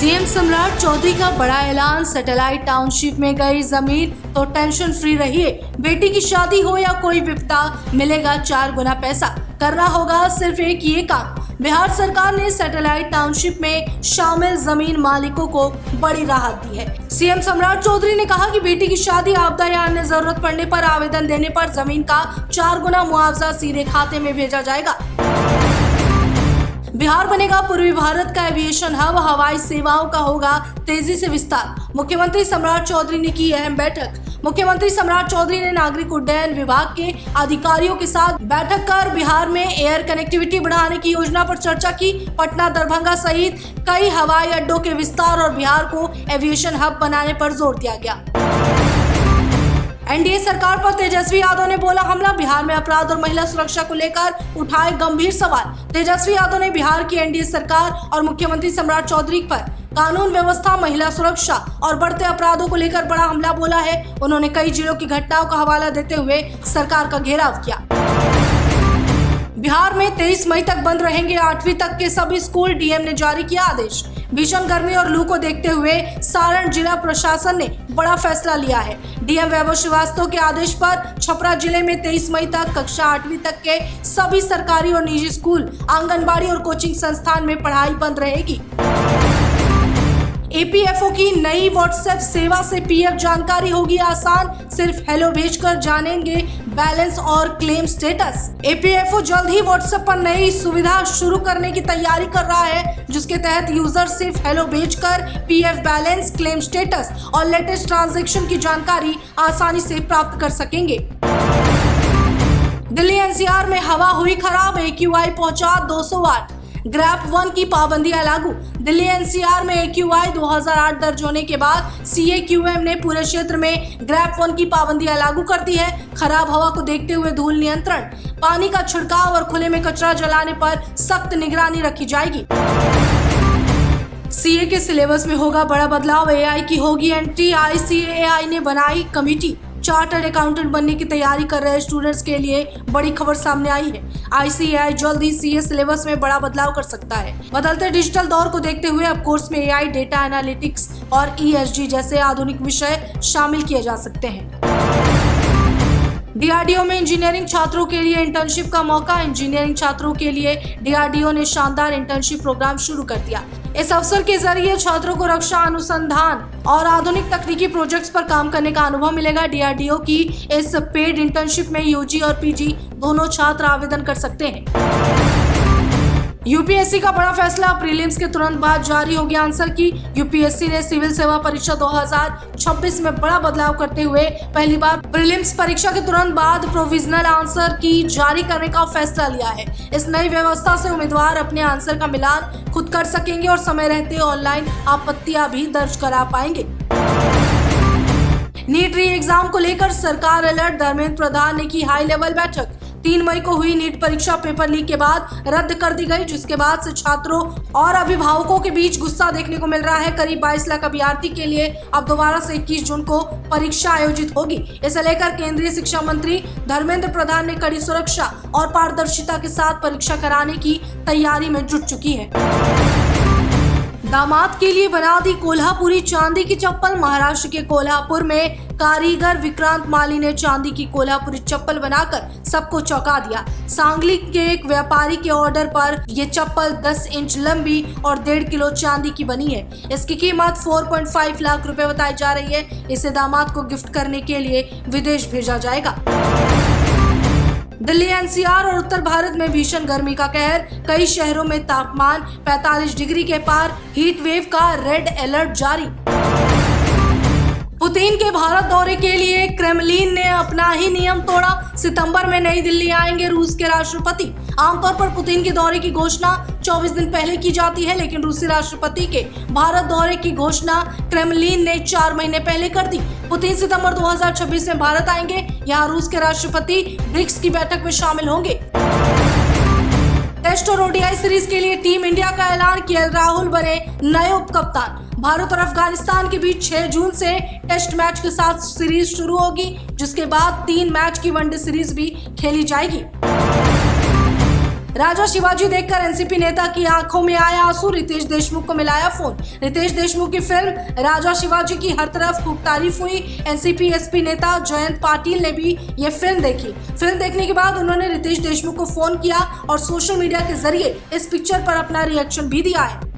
CM सम्राट चौधरी का बड़ा ऐलान, सैटेलाइट टाउनशिप में गई जमीन तो टेंशन फ्री रहिए। बेटी की शादी हो या कोई विपदा, मिलेगा 4 गुना पैसा। करना होगा सिर्फ एक ये काम। बिहार सरकार ने सैटेलाइट टाउनशिप में शामिल जमीन मालिकों को बड़ी राहत दी है। सीएम सम्राट चौधरी ने कहा कि बेटी की शादी, आपदा या अन्य जरूरत पड़ने पर आवेदन देने पर जमीन का 4 गुना मुआवजा सीधे खाते में भेजा जाएगा। बिहार बनेगा पूर्वी भारत का एविएशन हब, हवाई सेवाओं का होगा तेजी से विस्तार। मुख्यमंत्री सम्राट चौधरी ने की अहम बैठक। मुख्यमंत्री सम्राट चौधरी ने नागरिक उड्डयन विभाग के अधिकारियों के साथ बैठक कर बिहार में एयर कनेक्टिविटी बढ़ाने की योजना पर चर्चा की। पटना, दरभंगा सहित कई हवाई अड्डों के विस्तार और बिहार को एविएशन हब बनाने पर जोर दिया गया। एनडीए सरकार पर तेजस्वी यादव ने बोला हमला, बिहार में अपराध और महिला सुरक्षा को लेकर उठाए गंभीर सवाल। तेजस्वी यादव ने बिहार की एनडीए सरकार और मुख्यमंत्री सम्राट चौधरी पर कानून व्यवस्था, महिला सुरक्षा और बढ़ते अपराधों को लेकर बड़ा हमला बोला है। उन्होंने कई जिलों की घटनाओं का हवाला देते हुए सरकार का घेराव किया। बिहार में 23 मई तक बंद रहेंगे 8वीं तक के सभी स्कूल, डीएम ने जारी किया आदेश। भीषण गर्मी और लू को देखते हुए सारण जिला प्रशासन ने बड़ा फैसला लिया है। डीएम वैभव श्रीवास्तव के आदेश पर छपरा जिले में 23 मई तक कक्षा 8वीं तक के सभी सरकारी और निजी स्कूल, आंगनबाड़ी और कोचिंग संस्थान में पढ़ाई बंद रहेगी। एपीएफओ की नई व्हाट्सएप सेवा से पीएफ जानकारी होगी आसान, सिर्फ हेलो भेजकर जानेंगे बैलेंस और क्लेम स्टेटस। एपीएफओ जल्द ही व्हाट्सएप पर नई सुविधा शुरू करने की तैयारी कर रहा है, जिसके तहत यूजर सिर्फ हेलो भेजकर पीएफ बैलेंस, क्लेम स्टेटस और लेटेस्ट ट्रांजैक्शन की जानकारी आसानी से प्राप्त कर सकेंगे। दिल्ली एनसीआर में हवा हुई खराब, AQI पहुंचा 200 वाट। ग्रैप 1 की पाबंदियां लागू। दिल्ली एनसीआर में AQI 2008 दर्ज होने के बाद CAQM ने पूरे क्षेत्र में ग्रैप 1 की पाबंदियां लागू कर दी है। खराब हवा को देखते हुए धूल नियंत्रण, पानी का छिड़काव और खुले में कचरा जलाने पर सख्त निगरानी रखी जाएगी। CA के सिलेबस में होगा बड़ा बदलाव, AI की होगी एंट्री। ICAI ने बनाई कमेटी। चार्टर्ड अकाउंटेंट बनने की तैयारी कर रहे स्टूडेंट्स के लिए बड़ी खबर सामने आई है। ICAI जल्द ही CA सिलेबस में बड़ा बदलाव कर सकता है। बदलते डिजिटल दौर को देखते हुए अब कोर्स में AI, डेटा एनालिटिक्स और ESG जैसे आधुनिक विषय शामिल किए जा सकते हैं। DRDO में इंजीनियरिंग छात्रों के लिए इंटर्नशिप का मौका। इंजीनियरिंग छात्रों के लिए DRDO ने शानदार इंटर्नशिप प्रोग्राम शुरू कर दिया। इस अवसर के जरिए छात्रों को रक्षा अनुसंधान और आधुनिक तकनीकी प्रोजेक्ट्स पर काम करने का अनुभव मिलेगा। DRDO की इस पेड इंटर्नशिप में UG और PG दोनों छात्र आवेदन कर सकते हैं। यूपीएससी का बड़ा फैसला, प्रीलिम्स के तुरंत बाद जारी होगी आंसर की। यूपीएससी ने सिविल सेवा परीक्षा 2026 में बड़ा बदलाव करते हुए पहली बार प्रीलिम्स परीक्षा के तुरंत बाद प्रोविजनल आंसर की जारी करने का फैसला लिया है। इस नई व्यवस्था से उम्मीदवार अपने आंसर का मिलान खुद कर सकेंगे और समय रहते ऑनलाइन आपत्तियां भी दर्ज करा पाएंगे। नीट री एग्जाम को लेकर सरकार अलर्ट, धर्मेंद्र प्रधान ने की हाई लेवल बैठक। 3 मई को हुई नीट परीक्षा पेपर लीक के बाद रद्द कर दी गई, जिसके बाद से छात्रों और अभिभावकों के बीच गुस्सा देखने को मिल रहा है। करीब 22 लाख अभ्यर्थी के लिए अब दोबारा से 21 जून को परीक्षा आयोजित होगी। इसे लेकर केंद्रीय शिक्षा मंत्री धर्मेंद्र प्रधान ने कड़ी सुरक्षा और पारदर्शिता के साथ परीक्षा कराने की तैयारी में जुट चुकी है। दामाद के लिए बना दी कोल्हापुरी चांदी की चप्पल। महाराष्ट्र के कोल्हापुर में कारीगर विक्रांत माली ने चांदी की कोल्हापुरी चप्पल बनाकर सबको चौंका दिया। सांगली के एक व्यापारी के ऑर्डर पर ये चप्पल 10 इंच लंबी और 1.5 किलो चांदी की बनी है। इसकी कीमत 4.5 लाख रुपए बताई जा रही है। इसे दामाद को गिफ्ट करने के लिए विदेश भेजा जाएगा। दिल्ली एनसीआर और उत्तर भारत में भीषण गर्मी का कहर। कई शहरों में तापमान 45 डिग्री के पार, हीट वेव का रेड अलर्ट जारी। पुतिन के भारत दौरे के लिए क्रेमलिन ने अपना ही नियम तोड़ा। सितंबर में नई दिल्ली आएंगे रूस के राष्ट्रपति। आमतौर पर पुतिन के दौरे की घोषणा 24 दिन पहले की जाती है, लेकिन रूसी राष्ट्रपति के भारत दौरे की घोषणा क्रेमलिन ने 4 महीने पहले कर दी। पुतिन सितंबर 2026 में भारत आएंगे। यहाँ रूस के राष्ट्रपति ब्रिक्स की बैठक में शामिल होंगे। टेस्ट और ओडीआई सीरीज के लिए टीम इंडिया का ऐलान, केएल राहुल बने नए उप कप्तान। भारत और अफगानिस्तान के बीच 6 जून से टेस्ट मैच के साथ सीरीज शुरू होगी, जिसके बाद 3 मैच की वनडे सीरीज भी खेली जाएगी। राजा शिवाजी देखकर एनसीपी नेता की आंखों में आया आंसू। रितेश देशमुख को मिलाया फोन। रितेश देशमुख की फिल्म राजा शिवाजी की हर तरफ खूब तारीफ हुई। एनसीपी एसपी नेता जयंत पाटिल ने भी ये फिल्म देखी। फिल्म देखने के बाद उन्होंने रितेश देशमुख को फोन किया और सोशल मीडिया के जरिए इस पिक्चर पर अपना रिएक्शन भी दिया है।